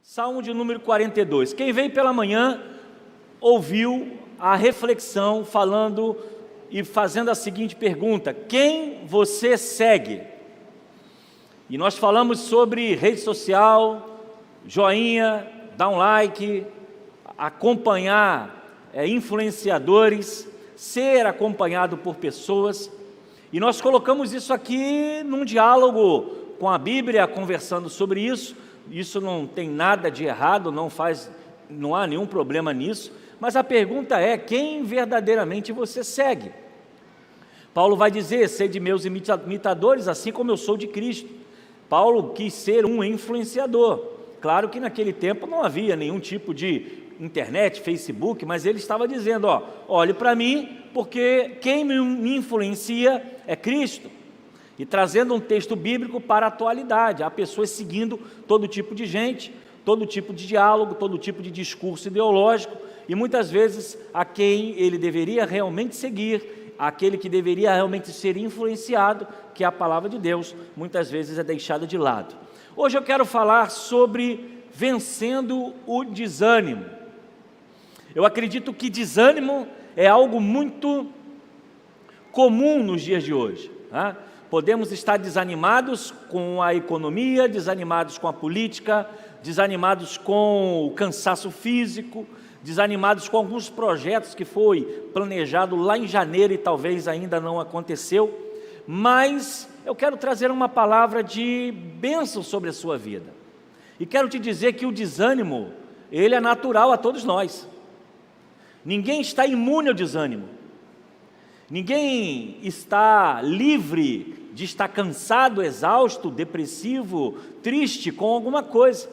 Salmo de número 42. Quem veio pela manhã ouviu a reflexão falando e fazendo a seguinte pergunta: quem você segue? E nós falamos sobre rede social, joinha, dar um like, acompanhar influenciadores, ser acompanhado por pessoas. E nós colocamos isso aqui num diálogo com a Bíblia, conversando sobre isso. Isso não tem nada de errado, não há nenhum problema nisso, mas a pergunta é: quem verdadeiramente você segue? Paulo vai dizer: sede meus imitadores, assim como eu sou de Cristo. Paulo quis ser um influenciador. Claro que naquele tempo não havia nenhum tipo de internet, Facebook, mas ele estava dizendo: olhe para mim, porque quem me influencia é Cristo. E trazendo um texto bíblico para a atualidade, há pessoas seguindo todo tipo de gente, todo tipo de diálogo, todo tipo de discurso ideológico, e muitas vezes a quem ele deveria realmente seguir, aquele que deveria realmente ser influenciado, que é a palavra de Deus, muitas vezes é deixado de lado. Hoje eu quero falar sobre vencendo o desânimo. Eu acredito que desânimo é algo muito comum nos dias de hoje, tá? Podemos estar desanimados com a economia, desanimados com a política, desanimados com o cansaço físico, desanimados com alguns projetos que foi planejado lá em janeiro e talvez ainda não aconteceu, mas eu quero trazer uma palavra de bênção sobre a sua vida. E quero te dizer que o desânimo, ele é natural a todos nós. Ninguém está imune ao desânimo. Ninguém está livre de estar cansado, exausto, depressivo, triste com alguma coisa.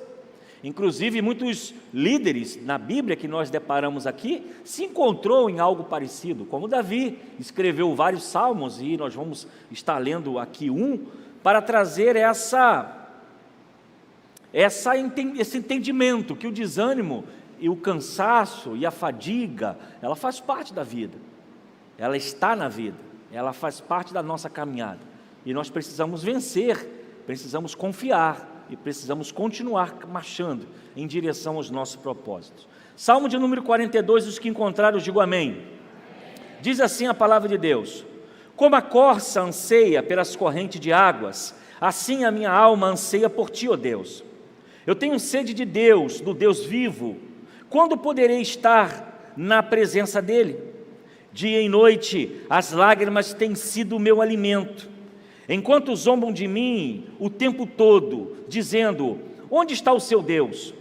Inclusive, muitos líderes na Bíblia que nós deparamos aqui se encontrou em algo parecido, como Davi escreveu vários salmos, e nós vamos estar lendo aqui um, para trazer esse entendimento que o desânimo e o cansaço e a fadiga, ela faz parte da vida. Ela está na vida, ela faz parte da nossa caminhada, e nós precisamos vencer, precisamos confiar e precisamos continuar marchando em direção aos nossos propósitos. Salmo de número 42, os que encontraram, digo amém. Diz assim a palavra de Deus: como a corça anseia pelas correntes de águas, assim a minha alma anseia por ti, ó Deus. Eu tenho sede de Deus, do Deus vivo. Quando poderei estar na presença dEle? Dia e noite as lágrimas têm sido o meu alimento, enquanto zombam de mim o tempo todo, dizendo: onde está o seu Deus?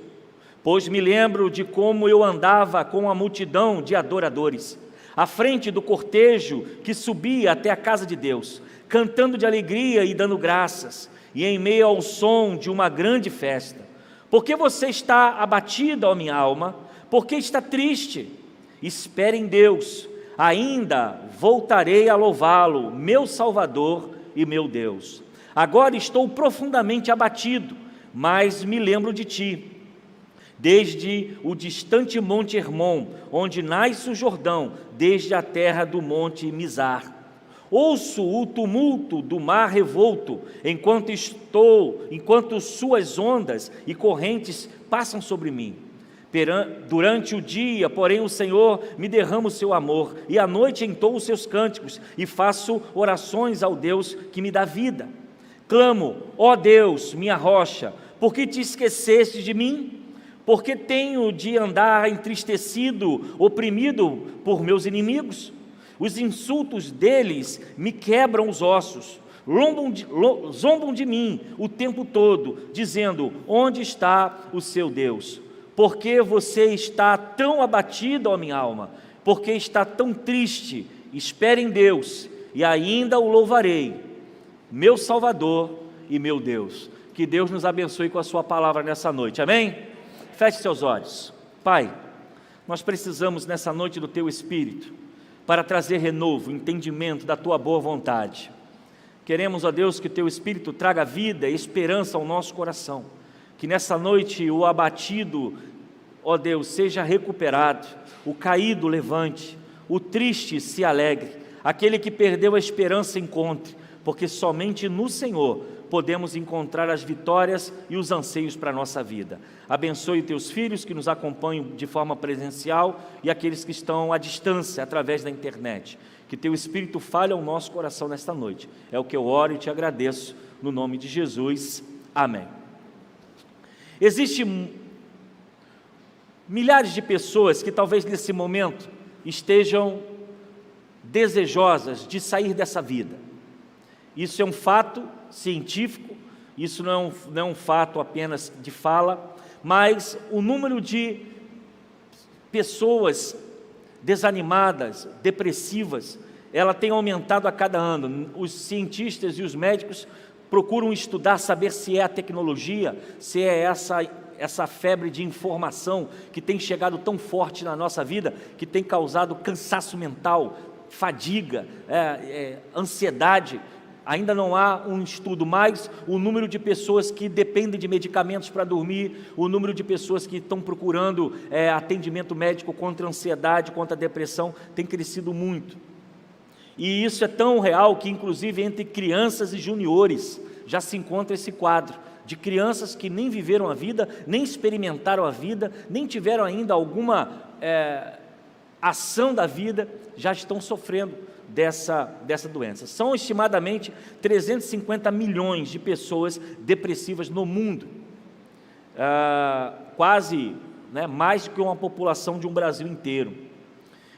Pois me lembro de como eu andava com a multidão de adoradores, à frente do cortejo que subia até a casa de Deus, cantando de alegria e dando graças, e em meio ao som de uma grande festa. Por que você está abatida, ó minha alma? Por que está triste? Espere em Deus. Ainda voltarei a louvá-lo, meu Salvador e meu Deus. Agora estou profundamente abatido, mas me lembro de ti. Desde o distante monte Hermon, onde nasce o Jordão, desde a terra do monte Mizar. Ouço o tumulto do mar revolto, enquanto suas ondas e correntes passam sobre mim. Durante o dia, porém, o Senhor me derrama o seu amor, e à noite entoo os seus cânticos, e faço orações ao Deus que me dá vida. Clamo: ó Deus, minha rocha, por que te esqueceste de mim? Por que tenho de andar entristecido, oprimido por meus inimigos? Os insultos deles me quebram os ossos, zombam de mim o tempo todo, dizendo: onde está o seu Deus? Por que você está tão abatido, ó minha alma? Por que está tão triste? Espere em Deus, e ainda o louvarei, meu Salvador e meu Deus. Que Deus nos abençoe com a sua palavra nessa noite, amém? Feche seus olhos. Pai, nós precisamos nessa noite do Teu Espírito, para trazer renovo, entendimento da Tua boa vontade. Queremos, ó Deus, que o Teu Espírito traga vida e esperança ao nosso coração. Que nessa noite o abatido, ó Deus, seja recuperado, o caído levante, o triste se alegre, aquele que perdeu a esperança encontre, porque somente no Senhor podemos encontrar as vitórias e os anseios para a nossa vida. Abençoe teus filhos que nos acompanham de forma presencial e aqueles que estão à distância, através da internet. Que teu Espírito fale ao nosso coração nesta noite. É o que eu oro e te agradeço, no nome de Jesus. Amém. Existem milhares de pessoas que talvez nesse momento estejam desejosas de sair dessa vida. Isso é um fato científico, isso não é um fato apenas de fala, mas o número de pessoas desanimadas, depressivas, ela tem aumentado a cada ano. Os cientistas e os médicos procuram estudar, saber se é a tecnologia, se é essa febre de informação que tem chegado tão forte na nossa vida, que tem causado cansaço mental, fadiga, ansiedade. Ainda não há um estudo, mas o número de pessoas que dependem de medicamentos para dormir, o número de pessoas que estão procurando atendimento médico contra a ansiedade, contra a depressão, tem crescido muito. E isso é tão real que, inclusive, entre crianças e juniores, já se encontra esse quadro de crianças que nem viveram a vida, nem experimentaram a vida, nem tiveram ainda alguma ação da vida, já estão sofrendo dessa doença. São estimadamente 350 milhões de pessoas depressivas no mundo, quase mais do que uma população de um Brasil inteiro.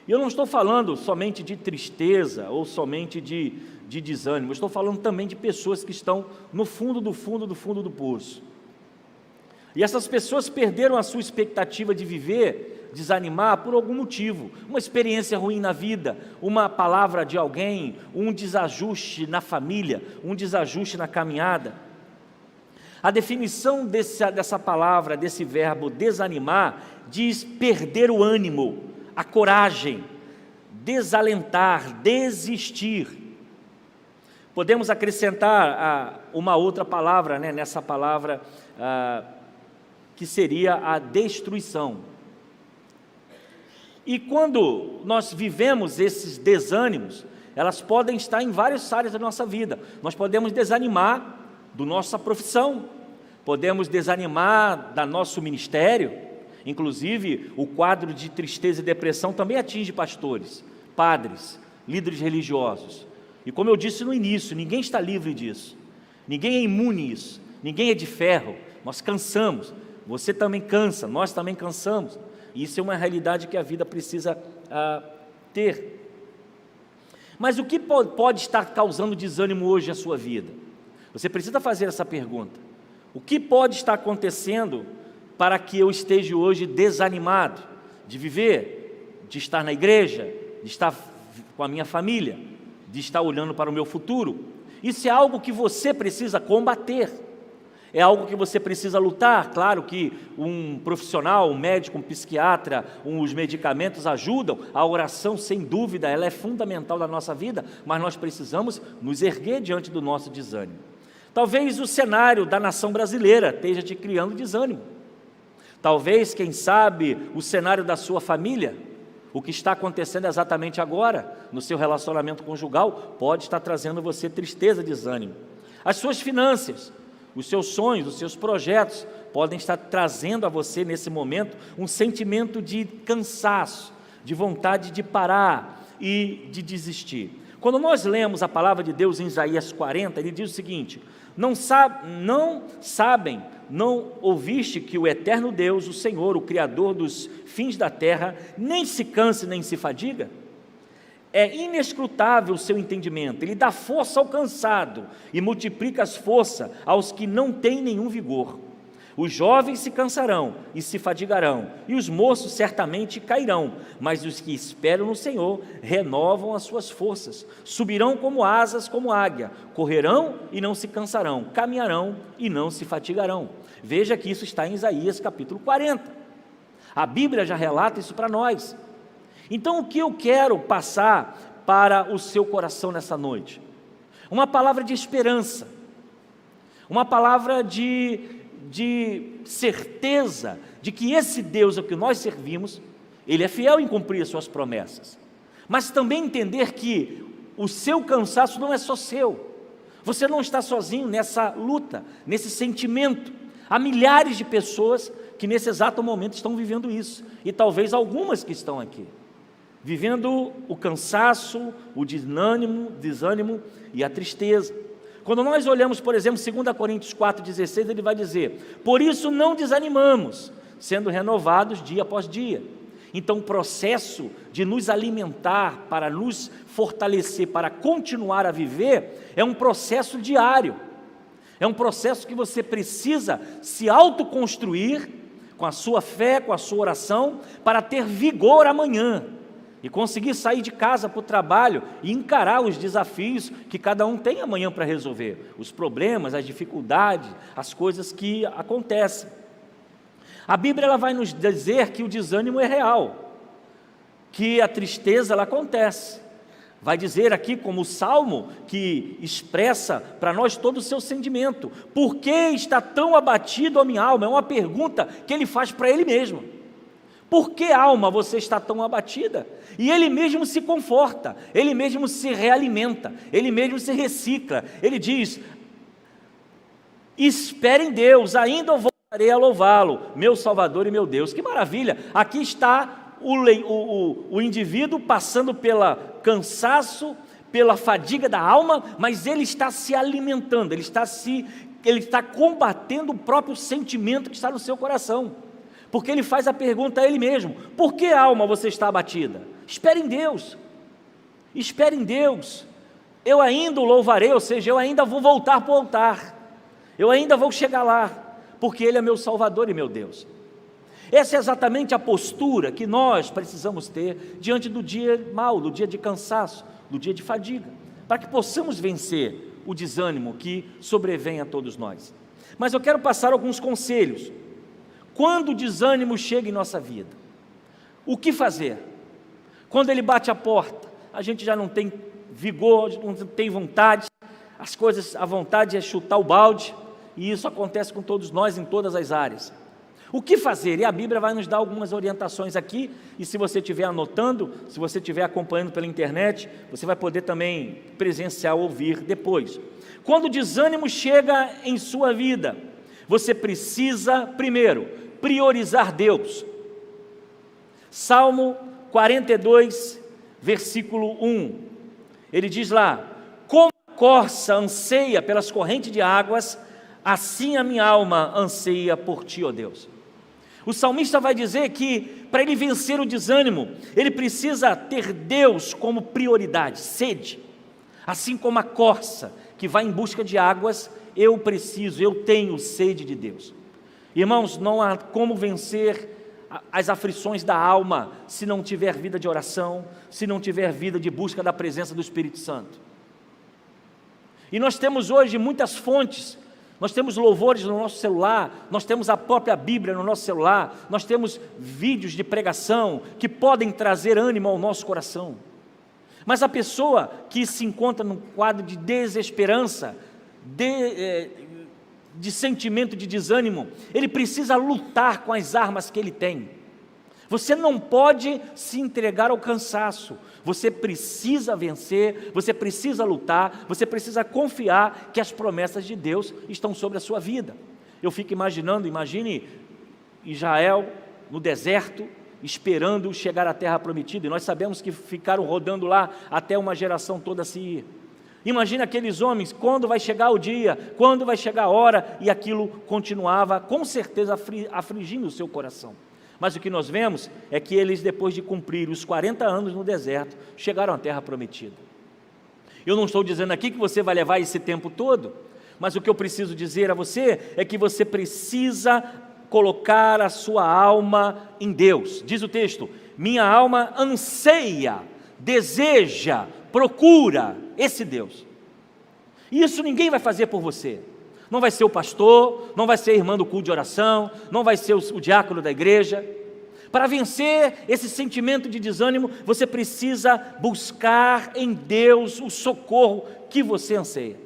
E eu não estou falando somente de tristeza ou somente de desânimo, eu estou falando também de pessoas que estão no fundo do poço. E essas pessoas perderam a sua expectativa de viver, desanimar por algum motivo, uma experiência ruim na vida, uma palavra de alguém, um desajuste na família, um desajuste na caminhada. A definição dessa palavra, desse verbo desanimar, diz perder o ânimo, a coragem, desalentar, desistir. Podemos acrescentar uma outra palavra, nessa palavra, que seria a destruição. E quando nós vivemos esses desânimos, elas podem estar em várias áreas da nossa vida. Nós podemos desanimar da nossa profissão, podemos desanimar do nosso ministério. Inclusive, o quadro de tristeza e depressão também atinge pastores, padres, líderes religiosos. E como eu disse no início, ninguém está livre disso, ninguém é imune a isso, ninguém é de ferro, nós cansamos, você também cansa, nós também cansamos, e isso é uma realidade que a vida precisa ter. Mas o que pode estar causando desânimo hoje à sua vida? Você precisa fazer essa pergunta: o que pode estar acontecendo para que eu esteja hoje desanimado de viver, de estar na igreja, de estar com a minha família, de estar olhando para o meu futuro? Isso é algo que você precisa combater, é algo que você precisa lutar. Claro que um profissional, um médico, um psiquiatra, os medicamentos ajudam, a oração, sem dúvida, ela é fundamental na nossa vida, mas nós precisamos nos erguer diante do nosso desânimo. Talvez o cenário da nação brasileira esteja te criando desânimo. Talvez, quem sabe, o cenário da sua família, o que está acontecendo exatamente agora, no seu relacionamento conjugal, pode estar trazendo você tristeza, desânimo. As suas finanças, os seus sonhos, os seus projetos, podem estar trazendo a você, nesse momento, um sentimento de cansaço, de vontade de parar e de desistir. Quando nós lemos a palavra de Deus em Isaías 40, ele diz o seguinte: não ouviste que o eterno Deus, o Senhor, o Criador dos fins da terra, nem se cansa nem se fadiga? É inescrutável o seu entendimento, ele dá força ao cansado e multiplica as forças aos que não têm nenhum vigor. Os jovens se cansarão e se fadigarão, e os moços certamente cairão, mas os que esperam no Senhor renovam as suas forças, subirão como asas, como águia, correrão e não se cansarão, caminharão e não se fatigarão. Veja que isso está em Isaías capítulo 40, a Bíblia já relata isso para nós. Então, o que eu quero passar para o seu coração nessa noite? Uma palavra de esperança, uma palavra de certeza de que esse Deus ao que nós servimos, Ele é fiel em cumprir as suas promessas, mas também entender que o seu cansaço não é só seu, Você não está sozinho nessa luta, nesse sentimento. Há milhares de pessoas que nesse exato momento estão vivendo isso, e talvez algumas que estão aqui, vivendo o cansaço, o desânimo e a tristeza. Quando nós olhamos, por exemplo, 2 Coríntios 4,16, ele vai dizer: por isso não desanimamos, sendo renovados dia após dia. Então o processo de nos alimentar, para nos fortalecer, para continuar a viver, é um processo diário, é um processo que você precisa se autoconstruir com a sua fé, com a sua oração, para ter vigor amanhã, e conseguir sair de casa para o trabalho e encarar os desafios que cada um tem amanhã para resolver, os problemas, as dificuldades, as coisas que acontecem. A Bíblia ela vai nos dizer que o desânimo é real, que a tristeza ela acontece. Vai dizer aqui, como o Salmo, que expressa para nós todo o seu sentimento: por que está tão abatido a minha alma? É uma pergunta que ele faz para ele mesmo. Por que, alma, você está tão abatida? E ele mesmo se conforta, ele mesmo se realimenta, ele mesmo se recicla. Ele diz: espere em Deus, ainda eu voltarei a louvá-lo, meu Salvador e meu Deus. Que maravilha! Aqui está o indivíduo passando pelo cansaço, pela fadiga da alma, mas ele está se alimentando, ele está combatendo o próprio sentimento que está no seu coração, porque ele faz a pergunta a ele mesmo: por que, alma, você está abatida? Espere em Deus, espere em Deus, eu ainda o louvarei, ou seja, eu ainda vou voltar para o altar, eu ainda vou chegar lá, porque Ele é meu Salvador e meu Deus. Essa é exatamente a postura que nós precisamos ter diante do dia mau, do dia de cansaço, do dia de fadiga, para que possamos vencer o desânimo que sobrevém a todos nós. Mas eu quero passar alguns conselhos. Quando o desânimo chega em nossa vida, o que fazer? Quando ele bate a porta, a gente já não tem vigor, não tem vontade, as coisas, a vontade é chutar o balde, e isso acontece com todos nós em todas as áreas. O que fazer? E a Bíblia vai nos dar algumas orientações aqui, e se você estiver anotando, se você estiver acompanhando pela internet, você vai poder também presenciar, ouvir depois. Quando o desânimo chega em sua vida, você precisa, primeiro, priorizar Deus. Salmo 42, versículo 1, ele diz lá: como a corça anseia pelas correntes de águas, assim a minha alma anseia por Ti, ó Deus. O salmista vai dizer que, para ele vencer o desânimo, ele precisa ter Deus como prioridade, sede. Assim como a corça que vai em busca de águas, eu tenho sede de Deus. Irmãos, não há como vencer as aflições da alma se não tiver vida de oração, se não tiver vida de busca da presença do Espírito Santo. E nós temos hoje muitas fontes. Nós temos louvores no nosso celular, nós temos a própria Bíblia no nosso celular, nós temos vídeos de pregação que podem trazer ânimo ao nosso coração. Mas a pessoa que se encontra num quadro de desesperança, de sentimento de desânimo, ele precisa lutar com as armas que ele tem. Você não pode se entregar ao cansaço, você precisa vencer, você precisa lutar, você precisa confiar que as promessas de Deus estão sobre a sua vida. Eu fico imaginando, imagine Israel no deserto, esperando chegar à terra prometida, e nós sabemos que ficaram rodando lá até uma geração toda se ir. Imagine aqueles homens, quando vai chegar o dia, quando vai chegar a hora, e aquilo continuava com certeza afligindo o seu coração. Mas o que nós vemos é que eles, depois de cumprir os 40 anos no deserto, chegaram à terra prometida. Eu não estou dizendo aqui que você vai levar esse tempo todo, mas o que eu preciso dizer a você é que você precisa colocar a sua alma em Deus. Diz o texto: minha alma anseia, deseja, procura esse Deus. E isso ninguém vai fazer por você. Não vai ser o pastor, não vai ser a irmã do culto de oração, não vai ser o diácono da igreja. Para vencer esse sentimento de desânimo, você precisa buscar em Deus o socorro que você anseia.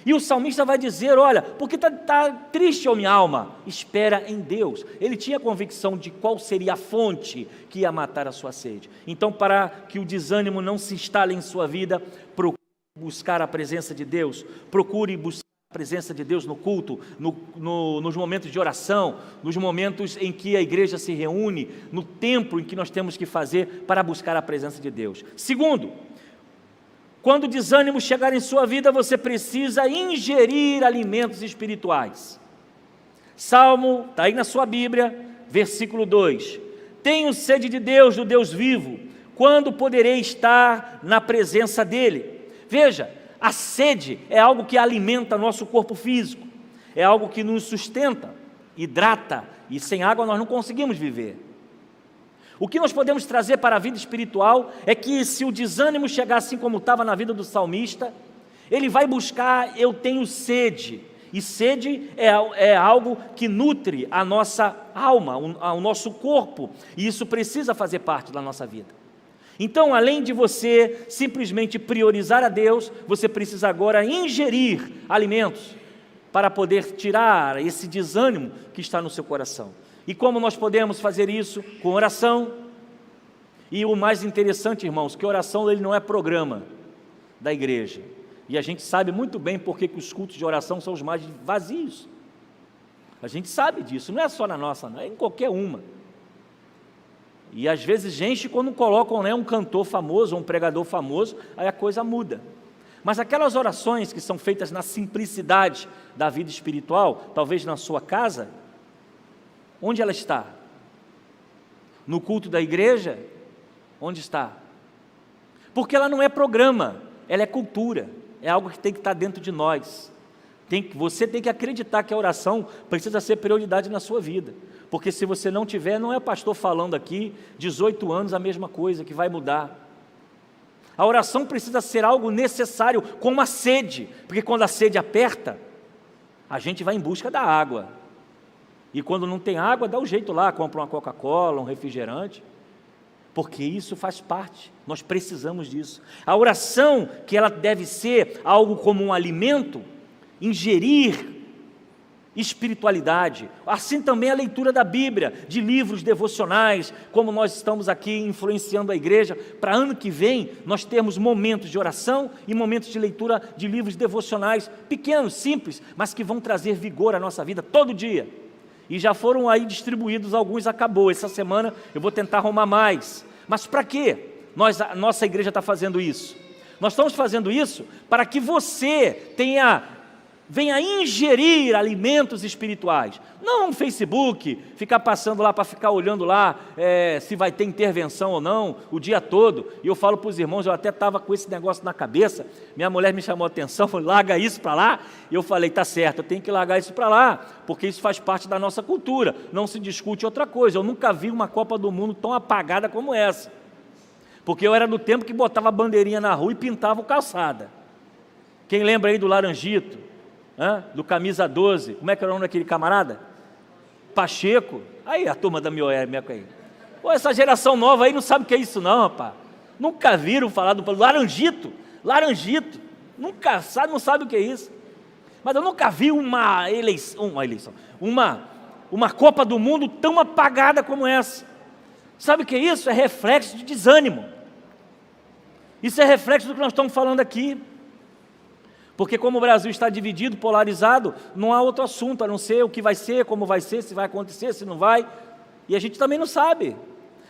E o salmista vai dizer: olha, porque está triste a minha alma, espera em Deus. Ele tinha convicção de qual seria a fonte que ia matar a sua sede. Então, para que o desânimo não se instale em sua vida, procure buscar a presença de Deus, procure buscar a presença de Deus no culto, nos momentos de oração, nos momentos em que a igreja se reúne, no tempo em que nós temos que fazer para buscar a presença de Deus. Segundo, quando o desânimo chegar em sua vida, você precisa ingerir alimentos espirituais. Salmo, está aí na sua Bíblia, versículo 2: tenho sede de Deus, do Deus vivo, quando poderei estar na presença dEle? Veja, a sede é algo que alimenta nosso corpo físico, é algo que nos sustenta, hidrata, e sem água nós não conseguimos viver. O que nós podemos trazer para a vida espiritual é que, se o desânimo chegar assim como estava na vida do salmista, ele vai buscar: eu tenho sede. E sede é algo que nutre a nossa alma, o nosso corpo, e isso precisa fazer parte da nossa vida. Então, além de você simplesmente priorizar a Deus, você precisa agora ingerir alimentos para poder tirar esse desânimo que está no seu coração. E como nós podemos fazer isso? Com oração. E o mais interessante, irmãos, que oração ele não é programa da igreja. E a gente sabe muito bem porque que os cultos de oração são os mais vazios. A gente sabe disso, não é só na nossa, não é em qualquer uma. E às vezes enche quando colocam, né, um cantor famoso, um pregador famoso, aí a coisa muda. Mas aquelas orações que são feitas na simplicidade da vida espiritual, talvez na sua casa, onde ela está? No culto da igreja? Onde está? Porque ela não é programa, ela é cultura. É algo que tem que estar dentro de nós. Você tem que acreditar que a oração precisa ser prioridade na sua vida. Porque se você não tiver, não é o pastor falando aqui, 18 anos, a mesma coisa, que vai mudar. A oração precisa ser algo necessário, como a sede. Porque quando a sede aperta, a gente vai em busca da água. E quando não tem água, dá um jeito lá, compra uma Coca-Cola, um refrigerante. Porque isso faz parte, nós precisamos disso. A oração, que ela deve ser algo como um alimento, ingerir espiritualidade. Assim também a leitura da Bíblia, de livros devocionais, como nós estamos aqui influenciando a igreja, para ano que vem nós termos momentos de oração e momentos de leitura de livros devocionais, pequenos, simples, mas que vão trazer vigor à nossa vida todo dia. E já foram aí distribuídos, alguns acabou. Essa semana eu vou tentar arrumar mais. Mas para quê? A nossa igreja está fazendo isso. Nós estamos fazendo isso para que você venha ingerir alimentos espirituais. Não no Facebook, ficar passando lá para ficar olhando lá se vai ter intervenção ou não, o dia todo. E eu falo para os irmãos, eu até estava com esse negócio na cabeça, minha mulher me chamou a atenção, falou: larga isso para lá. E eu falei: tá certo, eu tenho que largar isso para lá, porque isso faz parte da nossa cultura, não se discute outra coisa. Eu nunca vi uma Copa do Mundo tão apagada como essa, porque eu era do tempo que botava a bandeirinha na rua e pintava o calçada. Quem lembra aí do Laranjito? Do camisa 12, como é que era o nome daquele camarada? Pacheco. Aí a turma da Mioeco aí. Pô, essa geração nova aí não sabe o que é isso não, rapaz. Nunca viram falar do Laranjito. Nunca sabe, não sabe o que é isso. Mas eu nunca vi uma Copa do Mundo tão apagada como essa. Sabe o que é isso? É reflexo de desânimo. Isso é reflexo do que nós estamos falando aqui. Porque como o Brasil está dividido, polarizado, não há outro assunto, a não ser o que vai ser, como vai ser, se vai acontecer, se não vai. E a gente também não sabe.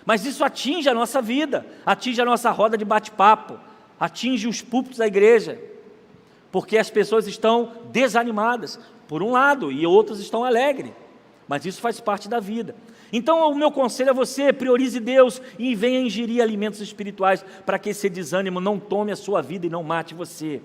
Mas isso atinge a nossa vida, atinge a nossa roda de bate-papo, atinge os púlpitos da igreja. Porque as pessoas estão desanimadas, por um lado, e outros estão alegres. Mas isso faz parte da vida. Então o meu conselho é você: priorize Deus e venha ingerir alimentos espirituais, para que esse desânimo não tome a sua vida e não mate você.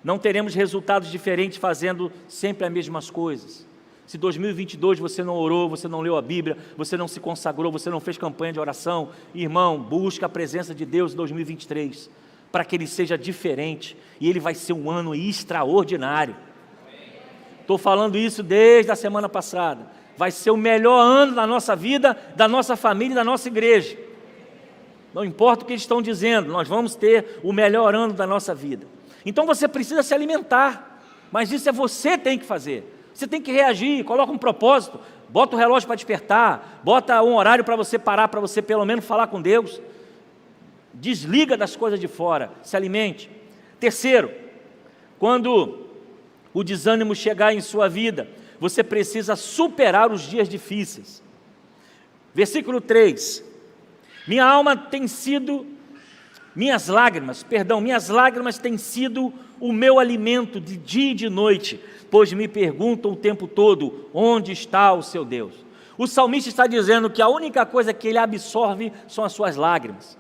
Não teremos resultados diferentes fazendo sempre as mesmas coisas. Se 2022 você não orou, você não leu a Bíblia, você não se consagrou, você não fez campanha de oração, irmão, busca a presença de Deus em 2023, para que ele seja diferente, e ele vai ser um ano extraordinário. Estou falando isso desde a semana passada. Vai ser o melhor ano da nossa vida, da nossa família e da nossa igreja. Não importa o que eles estão dizendo, nós vamos ter o melhor ano da nossa vida. Então você precisa se alimentar, mas isso você tem que fazer. Você tem que reagir, coloca um propósito, bota o relógio para despertar, bota um horário para você parar, para você pelo menos falar com Deus. Desliga das coisas de fora, se alimente. Terceiro, quando o desânimo chegar em sua vida, você precisa superar os dias difíceis. Versículo 3, minhas lágrimas têm sido o meu alimento de dia e de noite, pois me perguntam o tempo todo, onde está o seu Deus? O salmista está dizendo que a única coisa que ele absorve são as suas lágrimas.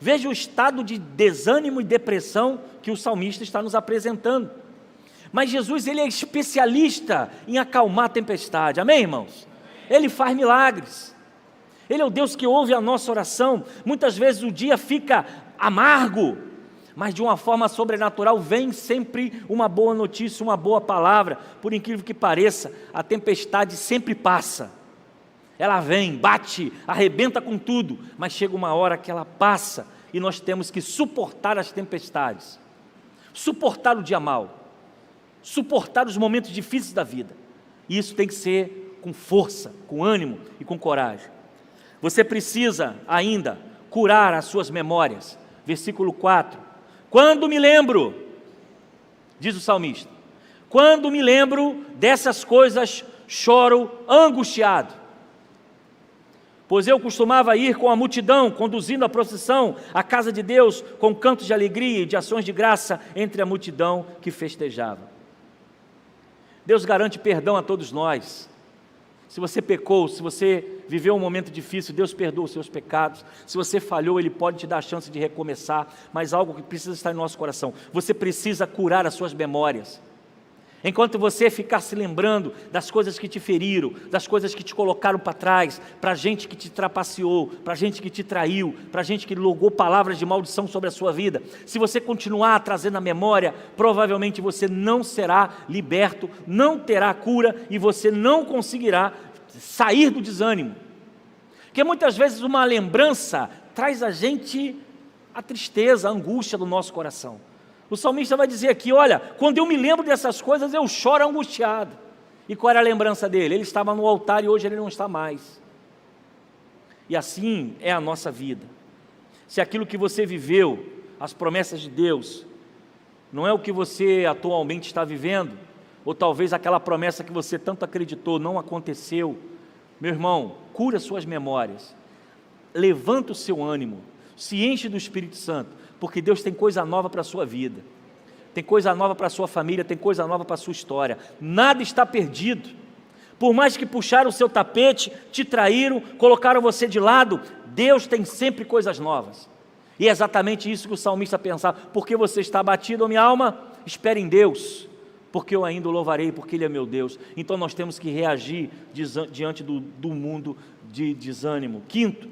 Veja o estado de desânimo e depressão que o salmista está nos apresentando. Mas Jesus, ele é especialista em acalmar a tempestade, amém, irmãos? Ele faz milagres. Ele é o Deus que ouve a nossa oração. Muitas vezes o dia fica amargo, mas de uma forma sobrenatural vem sempre uma boa notícia, uma boa palavra. Por incrível que pareça, a tempestade sempre passa. Ela vem, bate, arrebenta com tudo, mas chega uma hora que ela passa e nós temos que suportar as tempestades, suportar o dia mau, suportar os momentos difíceis da vida. E isso tem que ser com força, com ânimo e com coragem. Você precisa ainda curar as suas memórias. Versículo 4. Quando me lembro, diz o salmista, quando me lembro dessas coisas, choro angustiado. Pois eu costumava ir com a multidão, conduzindo a procissão à casa de Deus, com cantos de alegria e de ações de graça entre a multidão que festejava. Deus garante perdão a todos nós. Se você pecou, se você viveu um momento difícil, Deus perdoa os seus pecados. Se você falhou, Ele pode te dar a chance de recomeçar, mas algo que precisa estar em nosso coração, você precisa curar as suas memórias. Enquanto você ficar se lembrando das coisas que te feriram, das coisas que te colocaram para trás, para gente que te trapaceou, para gente que te traiu, para gente que logou palavras de maldição sobre a sua vida, se você continuar trazendo a memória, provavelmente você não será liberto, não terá cura e você não conseguirá sair do desânimo. Porque muitas vezes uma lembrança traz a gente a tristeza, a angústia do nosso coração. O salmista vai dizer aqui, olha, quando eu me lembro dessas coisas, eu choro angustiado. E qual era a lembrança dele? Ele estava no altar e hoje ele não está mais. E assim é a nossa vida. Se aquilo que você viveu, as promessas de Deus, não é o que você atualmente está vivendo, ou talvez aquela promessa que você tanto acreditou não aconteceu, meu irmão, cura suas memórias, levanta o seu ânimo, se enche do Espírito Santo, porque Deus tem coisa nova para a sua vida, tem coisa nova para a sua família, tem coisa nova para a sua história, nada está perdido. Por mais que puxaram o seu tapete, te traíram, colocaram você de lado, Deus tem sempre coisas novas. E é exatamente isso que o salmista pensava, porque você está abatido, minha alma, espere em Deus, porque eu ainda o louvarei, porque Ele é meu Deus. Então nós temos que reagir diante do mundo de desânimo. Quinto,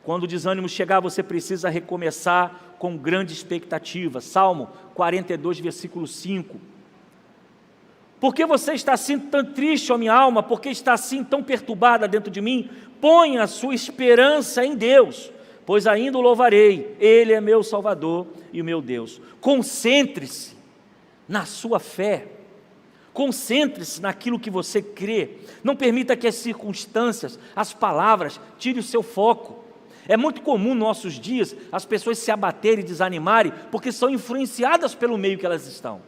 quando o desânimo chegar, você precisa recomeçar com grande expectativa. Salmo 42, versículo 5. Por que você está assim tão triste, ó minha alma? Por que está assim tão perturbada dentro de mim? Ponha a sua esperança em Deus, pois ainda o louvarei. Ele é meu Salvador e o meu Deus. Concentre-se na sua fé. Concentre-se naquilo que você crê. Não permita que as circunstâncias, as palavras, tirem o seu foco. É muito comum nos nossos dias as pessoas se abaterem e desanimarem porque são influenciadas pelo meio que elas estão.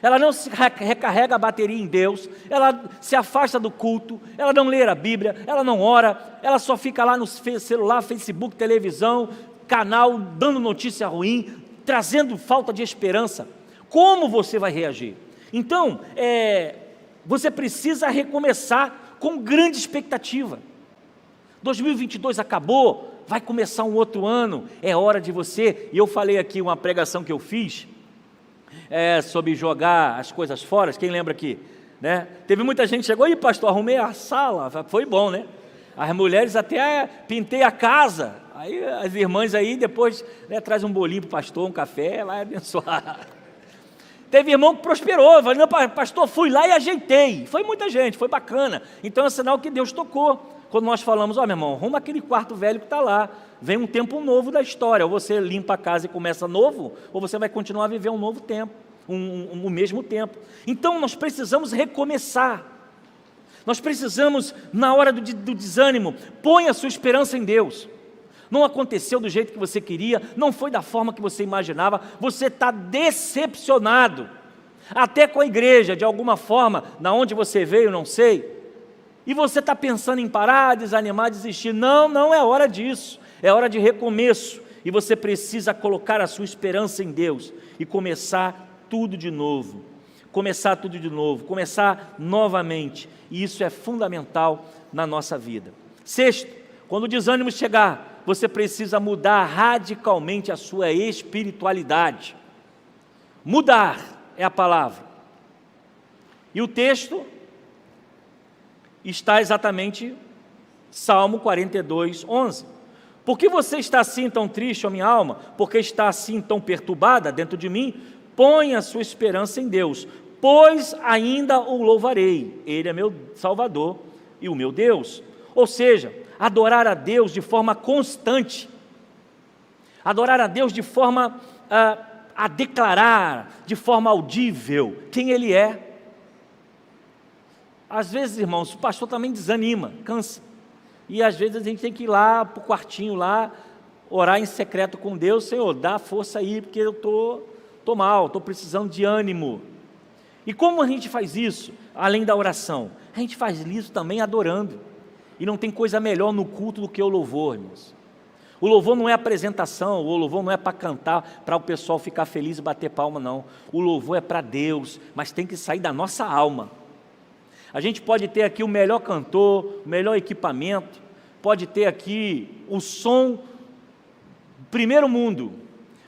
Ela não se recarrega a bateria em Deus, ela se afasta do culto, ela não lê a Bíblia, ela não ora, ela só fica lá no celular, Facebook, televisão, canal, dando notícia ruim, trazendo falta de esperança. Como você vai reagir? Então, você precisa recomeçar com grande expectativa. 2022 acabou, vai começar um outro ano, é hora de você, e eu falei aqui uma pregação que eu fiz, sobre jogar as coisas fora, quem lembra aqui? Né? Teve muita gente que chegou, e pastor, arrumei a sala, foi bom, né? As mulheres até pintei a casa, aí as irmãs aí depois traz um bolinho para o pastor, um café, vai abençoar. Teve irmão que prosperou, falei, não, pastor, fui lá e ajeitei, foi muita gente, foi bacana, então é sinal que Deus tocou. Quando nós falamos, meu irmão, arruma aquele quarto velho que está lá, vem um tempo novo da história, ou você limpa a casa e começa novo, ou você vai continuar a viver um novo tempo, o mesmo tempo. Então nós precisamos recomeçar, nós precisamos, na hora do desânimo, põe a sua esperança em Deus, não aconteceu do jeito que você queria, não foi da forma que você imaginava, você está decepcionado, até com a igreja, de alguma forma, na onde você veio, não sei, e você está pensando em parar, desanimar, desistir. Não, não é hora disso, é hora de recomeço, e você precisa colocar a sua esperança em Deus, e começar tudo de novo, começar novamente, e isso é fundamental na nossa vida. Sexto, quando o desânimo chegar, você precisa mudar radicalmente a sua espiritualidade. Mudar é a palavra. E o texto está exatamente Salmo 42, 11. Por que você está assim tão triste, ó minha alma? Por que está assim tão perturbada dentro de mim? Põe a sua esperança em Deus, pois ainda o louvarei. Ele é meu Salvador e o meu Deus. Ou seja, adorar a Deus de forma constante, adorar a Deus de forma a declarar, de forma audível, quem Ele é. Às vezes, irmãos, o pastor também desanima, cansa, e às vezes a gente tem que ir lá para o quartinho lá, orar em secreto com Deus. Senhor, dá força aí, porque eu estou mal, estou precisando de ânimo. E como a gente faz isso, além da oração? A gente faz isso também adorando. E não tem coisa melhor no culto do que o louvor, irmãos. O louvor não é apresentação, o louvor não é para cantar, para o pessoal ficar feliz e bater palma, não. O louvor é para Deus, mas tem que sair da nossa alma. A gente pode ter aqui o melhor cantor, o melhor equipamento, pode ter aqui o som primeiro mundo,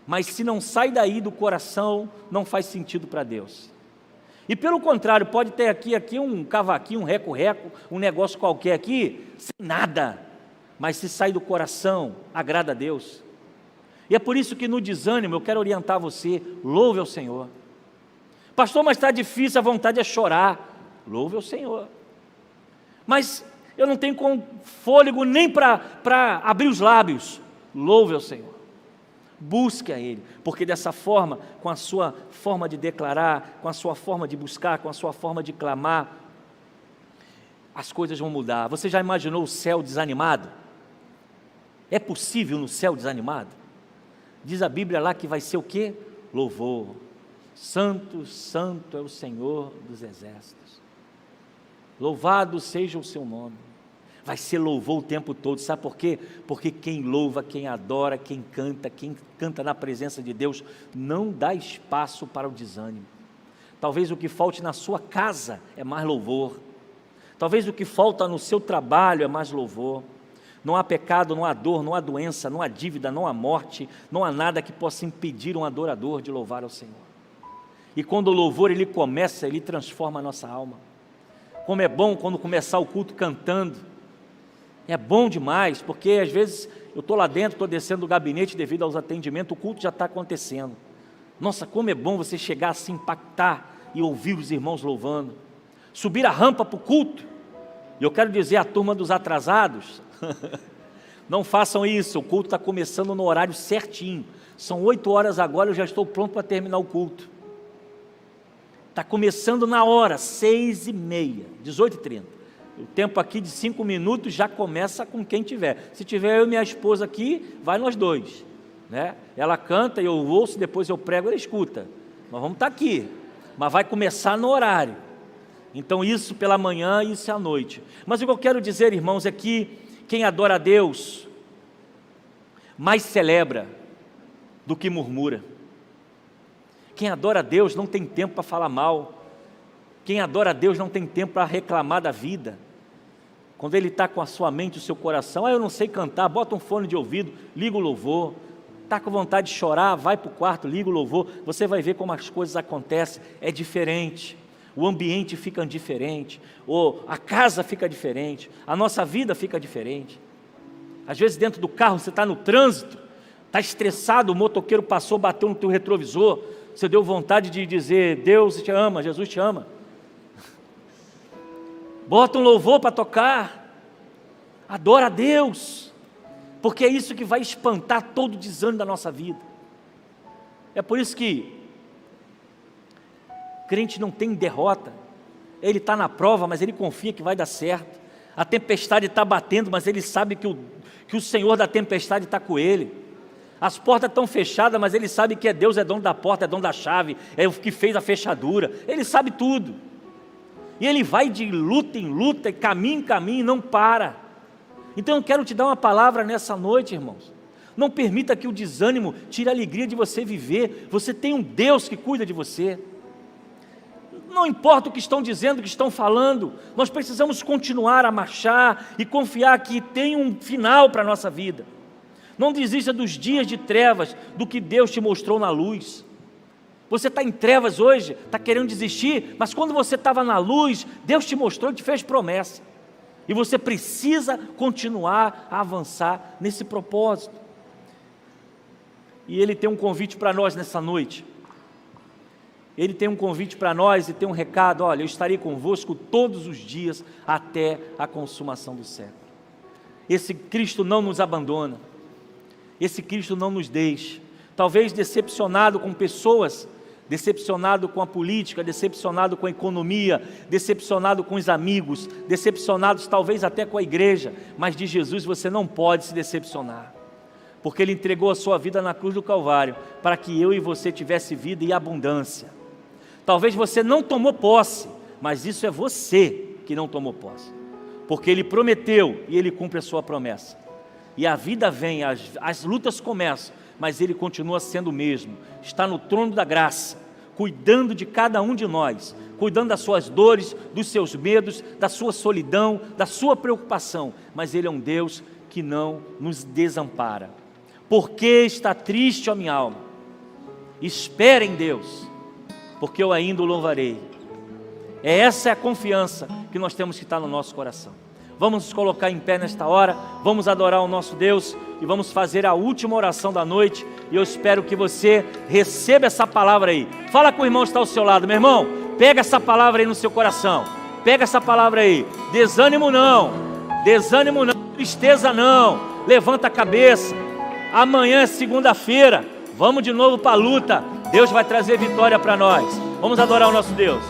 mas se não sai daí do coração, não faz sentido para Deus. E pelo contrário, pode ter aqui um cavaquinho, um reco-reco, um negócio qualquer aqui, sem nada, mas se sai do coração, agrada a Deus. E é por isso que no desânimo eu quero orientar você, louve ao Senhor. Pastor, mas está difícil, a vontade é chorar. Louve ao Senhor. Mas eu não tenho fôlego nem para abrir os lábios. Louve ao Senhor. Busque a Ele, porque dessa forma, com a sua forma de declarar, com a sua forma de buscar, com a sua forma de clamar, as coisas vão mudar. Você já imaginou o céu desanimado? É possível no céu desanimado? Diz a Bíblia lá que vai ser o quê? Louvor. Santo, santo é o Senhor dos exércitos. Louvado seja o seu nome. Vai ser louvor o tempo todo, sabe por quê? Porque quem louva, quem adora, quem canta na presença de Deus, não dá espaço para o desânimo. Talvez o que falte na sua casa é mais louvor, talvez o que falta no seu trabalho é mais louvor. Não há pecado, não há dor, não há doença, não há dívida, não há morte, não há nada que possa impedir um adorador de louvar ao Senhor. E quando o louvor ele começa, ele transforma a nossa alma. Como é bom quando começar o culto cantando. É bom demais, porque às vezes eu estou lá dentro, estou descendo do gabinete devido aos atendimentos, o culto já está acontecendo. Nossa, como é bom você chegar a se impactar e ouvir os irmãos louvando. Subir a rampa para o culto. E eu quero dizer à turma dos atrasados, não façam isso, o culto está começando no horário certinho. São 8 horas agora, eu já estou pronto para terminar o culto. Está começando na hora, 6h30, 18h30. O tempo aqui de 5 minutos já começa com quem tiver. Se tiver eu e minha esposa aqui, vai nós dois, né? Ela canta e eu ouço, depois eu prego, ela escuta. Nós vamos estar aqui, mas vai começar no horário. Então isso pela manhã, isso à noite. Mas o que eu quero dizer, irmãos, é que quem adora a Deus mais celebra do que murmura. Quem adora a Deus não tem tempo para falar mal. Quem adora a Deus não tem tempo para reclamar da vida. Quando ele está com a sua mente, o seu coração, eu não sei cantar, bota um fone de ouvido, liga o louvor. Está com vontade de chorar, vai para o quarto, liga o louvor. Você vai ver como as coisas acontecem, é diferente. O ambiente fica diferente, ou a casa fica diferente, a nossa vida fica diferente. Às vezes dentro do carro você está no trânsito, está estressado, o motoqueiro passou, bateu no teu retrovisor, você deu vontade de dizer, Deus te ama, Jesus te ama. Bota um louvor para tocar, adora a Deus, porque é isso que vai espantar todo o desânimo da nossa vida. É por isso que crente não tem derrota, ele está na prova, mas ele confia que vai dar certo. A tempestade está batendo, mas ele sabe que o Senhor da tempestade está com ele. As portas estão fechadas, mas ele sabe que Deus é dono da porta, é dono da chave, é o que fez a fechadura. Ele sabe tudo. E ele vai de luta em luta, caminho em caminho, e não para. Então eu quero te dar uma palavra nessa noite, irmãos. Não permita que o desânimo tire a alegria de você viver. Você tem um Deus que cuida de você. Não importa o que estão dizendo, o que estão falando, nós precisamos continuar a marchar e confiar que tem um final para a nossa vida. Não desista dos dias de trevas, do que Deus te mostrou na luz. Você está em trevas hoje, está querendo desistir, mas quando você estava na luz, Deus te mostrou e te fez promessa. E você precisa continuar a avançar nesse propósito. E Ele tem um convite para nós nessa noite. Ele tem um convite para nós e tem um recado: olha, eu estarei convosco todos os dias até a consumação do século. Esse Cristo não nos abandona, esse Cristo não nos deixa. Talvez decepcionado com pessoas, decepcionado com a política, decepcionado com a economia, decepcionado com os amigos, decepcionados talvez até com a igreja, mas de Jesus você não pode se decepcionar, porque Ele entregou a sua vida na cruz do Calvário, para que eu e você tivesse vida e abundância. Talvez você não tomou posse, mas isso é você que não tomou posse, porque Ele prometeu e Ele cumpre a sua promessa. E a vida vem, as lutas começam, mas Ele continua sendo o mesmo, está no trono da graça, cuidando de cada um de nós, cuidando das suas dores, dos seus medos, da sua solidão, da sua preocupação, mas Ele é um Deus que não nos desampara. Por que está triste a minha alma? Espere em Deus, porque eu ainda o louvarei. Essa é a confiança que nós temos que estar no nosso coração. Vamos nos colocar em pé nesta hora, vamos adorar o nosso Deus e vamos fazer a última oração da noite. E eu espero que você receba essa palavra aí. Fala com o irmão que está ao seu lado: meu irmão, pega essa palavra aí no seu coração, pega essa palavra aí. Desânimo não, tristeza não, levanta a cabeça. Amanhã é segunda-feira, vamos de novo para a luta. Deus vai trazer vitória para nós. Vamos adorar o nosso Deus.